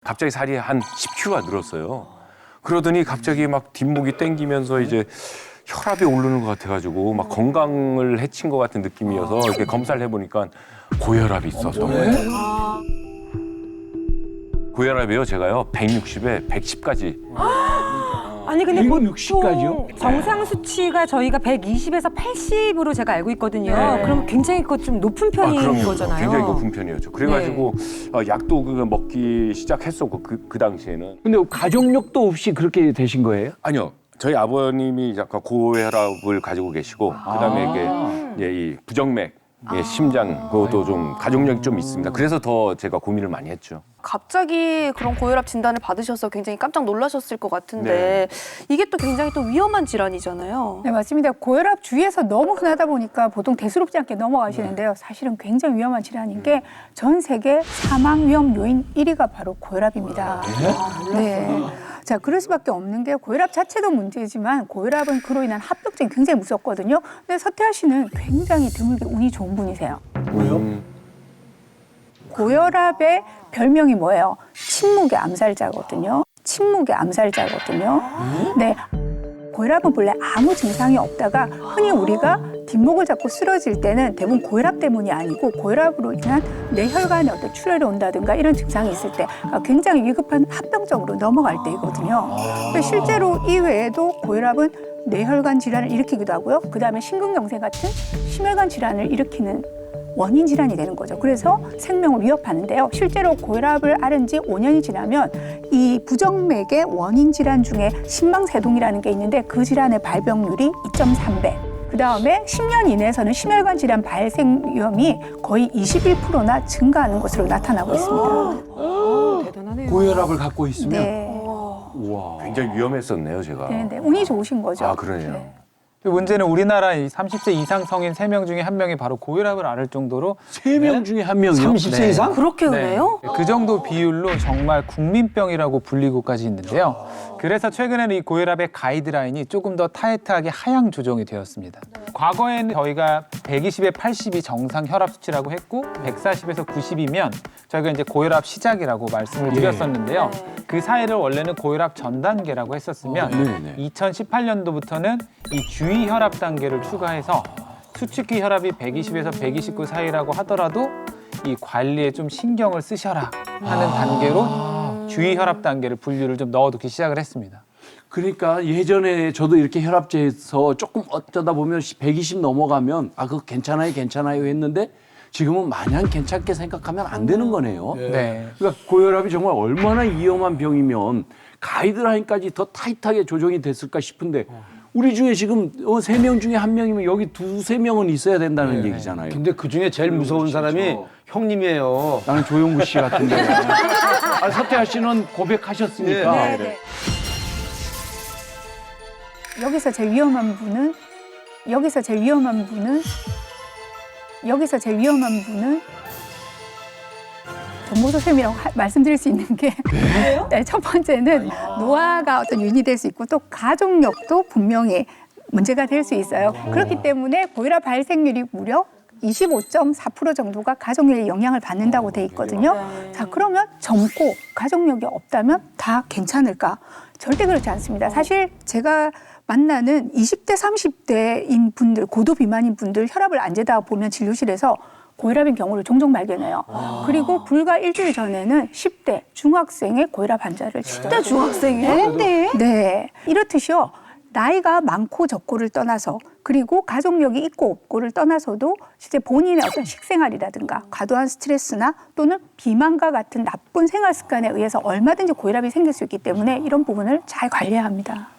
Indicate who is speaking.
Speaker 1: 갑자기 살이 한 10kg가 늘었어요. 그러더니 갑자기 막 뒷목이 땡기면서 이제 혈압이 오르는 것 같아가지고 막 건강을 해친 것 같은 느낌이어서 이렇게 검사를 해보니까 고혈압이 있었던 거예요. 고혈압이요, 제가요 160에 110까지.
Speaker 2: 아니 근데
Speaker 3: 160 까지요?
Speaker 2: 보통 정상 수치가 저희가 120에서 80으로 제가 알고 있거든요.
Speaker 1: 네.
Speaker 2: 그럼 굉장히 좀 높은 편인
Speaker 1: 그럼요.
Speaker 2: 거잖아요.
Speaker 1: 굉장히 높은 편이었죠. 그래가지고 약도 그거 먹기 시작했었고 그 당시에는.
Speaker 3: 근데 가족력도 없이 그렇게 되신 거예요?
Speaker 1: 아니요. 저희 아버님이 약간 고혈압을 가지고 계시고 그다음에 이게 이 부정맥, 심장 그것도 좀 가족력이 좀 있습니다. 그래서 더 제가 고민을 많이 했죠.
Speaker 4: 갑자기 그런 고혈압 진단을 받으셔서 굉장히 깜짝 놀라셨을 것 같은데 이게 또 굉장히 또 위험한 질환이잖아요.
Speaker 5: 네, 맞습니다. 고혈압 주위에서 너무 흔하다 보니까 보통 대수롭지 않게 넘어가시는데요. 사실은 굉장히 위험한 질환인 게 전 세계 사망 위험 요인 1위가 바로 고혈압입니다. 네. 자, 그럴 수밖에 없는 게 고혈압 자체도 문제지만 고혈압은 그로 인한 합병증이 굉장히 무섭거든요. 근데 서태하 씨는 굉장히 드물게 운이 좋은 분이세요.
Speaker 1: 왜요?
Speaker 5: 고혈압의 별명이 뭐예요? 침묵의 암살자거든요. 침묵의 암살자거든요. 네. 고혈압은 본래 아무 증상이 없다가 흔히 우리가 뒷목을 잡고 쓰러질 때는 대부분 고혈압 때문이 아니고 고혈압으로 인한 뇌혈관에 어떤 출혈이 온다든가 이런 증상이 있을 때 굉장히 위급한 합병증으로 넘어갈 때이거든요. 근데 실제로 이외에도 고혈압은 뇌혈관 질환을 일으키기도 하고요. 그다음에 심근경색 같은 심혈관 질환을 일으키는 원인 질환이 되는 거죠. 그래서 생명을 위협하는데요. 실제로 고혈압을 앓은 지 5년이 지나면 이 부정맥의 원인 질환 중에 심망세동이라는 게 있는데 그 질환의 발병률이 2.3배. 그다음에 10년 이내에서는 심혈관 질환 발생 위험이 거의 21%나 증가하는 것으로 나타나고 있습니다.
Speaker 2: 대단하네요.
Speaker 3: 고혈압을 갖고 있으면?
Speaker 5: 네.
Speaker 3: 우와.
Speaker 1: 굉장히 위험했었네요, 제가.
Speaker 5: 네, 운이 좋으신 거죠.
Speaker 1: 아, 그러네요.
Speaker 6: 문제는 우리나라 30세 이상 성인 3명 중에 1명이 바로 고혈압을 앓을 정도로
Speaker 3: 3명 중에 1명이요?
Speaker 6: 30세
Speaker 3: 네.
Speaker 6: 이상?
Speaker 4: 그렇게 은해요?
Speaker 6: 그 정도 비율로 정말 국민병이라고 불리고까지 있는데요. 그래서 최근에는 이 고혈압의 가이드라인이 조금 더 타이트하게 하향 조정이 되었습니다. 과거에는 저희가 120에 80이 정상 혈압 수치라고 했고 140에서 90이면 저희가 이제 고혈압 시작이라고 말씀을 드렸었는데요. 그 사이를 원래는 고혈압 전 단계라고 했었으면
Speaker 3: 네네.
Speaker 6: 2018년도부터는 이 주의 혈압 단계를 추가해서 수축기 혈압이 120에서 129 사이라고 하더라도 이 관리에 좀 신경을 쓰셔라 하는 단계로 주의 혈압 단계를 분류를 좀 넣어두기 시작을 했습니다.
Speaker 3: 그러니까 예전에 저도 이렇게 혈압제에서 조금 어쩌다 보면 120 넘어가면 아, 그거 괜찮아요, 괜찮아요 했는데 지금은 마냥 괜찮게 생각하면 안 되는 거네요.
Speaker 6: 네.
Speaker 3: 그러니까 고혈압이 정말 얼마나 위험한 병이면 가이드라인까지 더 타이트하게 조정이 됐을까 싶은데 우리 중에 지금 3명 중에 1명이면 여기 2-3명은 있어야 된다는 얘기잖아요.
Speaker 7: 근데 그 중에 제일 무서운 사람이 형님이에요.
Speaker 3: 나는 조용구 씨 같은데. 아, 서태하 씨는 고백하셨으니까.
Speaker 5: 네, 네. 여기서 제일 위험한 분은 정보소쌤이라고 말씀드릴 수 있는 게 네, 첫 번째는 노화가 어떤 요인이 될 수 있고 또 가족력도 분명히 문제가 될 수 있어요. 그렇기 때문에 고혈압 발생률이 무려 25.4% 정도가 가족력에 영향을 받는다고 돼 있거든요. 자, 그러면 젊고 가족력이 없다면 다 괜찮을까? 절대 그렇지 않습니다. 사실 제가 만나는 20대, 30대인 분들, 고도 비만인 분들 혈압을 안 재다 보면 진료실에서 고혈압인 경우를 종종 발견해요. 그리고 불과 일주일 전에는 10대 중학생의 고혈압 환자를
Speaker 4: 10대 중학생이요?
Speaker 5: 네. 이렇듯이요. 나이가 많고 적고를 떠나서 그리고 가족력이 있고 없고를 떠나서도 실제 본인의 어떤 식생활이라든가 과도한 스트레스나 또는 비만과 같은 나쁜 생활 습관에 의해서 얼마든지 고혈압이 생길 수 있기 때문에 이런 부분을 잘 관리해야 합니다.